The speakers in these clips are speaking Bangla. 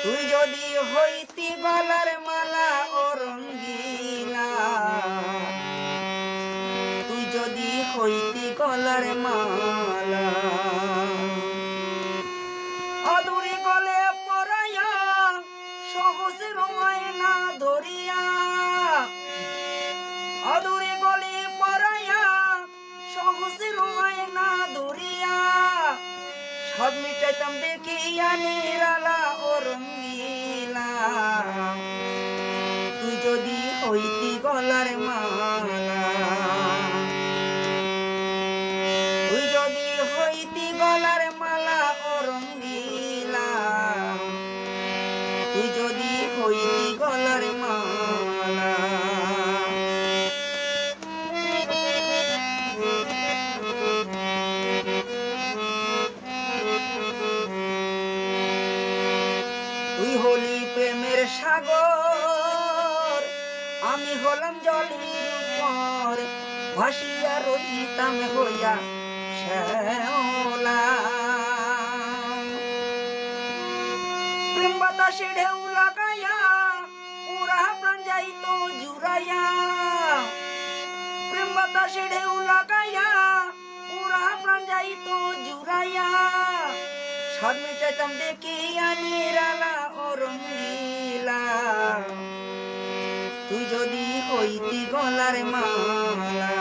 তুই যদি হইতি গলার মালা ও রঙ্গিলা, তুই যদি হইতি গলার মালা, অদূরে গলে পরাইয়া সহসে রোমায় না ধরিয়া, অদূরে গলে পরাইয়া সহসে রোমায় না ধরিয়া, সব মিটাইতাম দেখিয়া নিরালা ও রঙ্গিলা, তুই যদি হইতি গলার মালা, তুই যদি হইতি গলার মালা ও রঙ্গিলা, তুই যদি হইতি গলার মালা। তুই হলি প্রেমের সাগর, আমি হলাম জলের উপর, ভাসিয়া রহিতাম হইয়া শ্যাওলা। প্রেম বাতাসে ঢেউ লাগাইয়া পুরা প্রাণ যাইত জুড়াইয়া, প্রেম বাতাসে ঢেউ লাগাইয়া পুরা প্রাণ যাইত জুড়াইয়া, স্বাদ মিটাইতাম দেখিয়া নিরালা ও রঙ্গিলা, তুই যদি হইতি গলার মালা,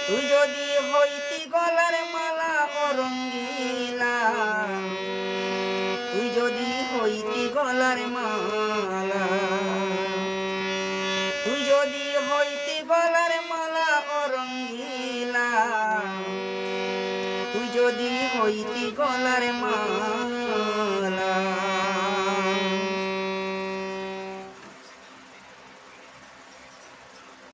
তুই যদি হইতি গলার মালা ও রঙ্গিলা, তুই যদি হইতি গলার মালা, তুই যদি হইতি গলার মালা ও রঙ্গিলা, তুই যদি হইতি গলার মালা।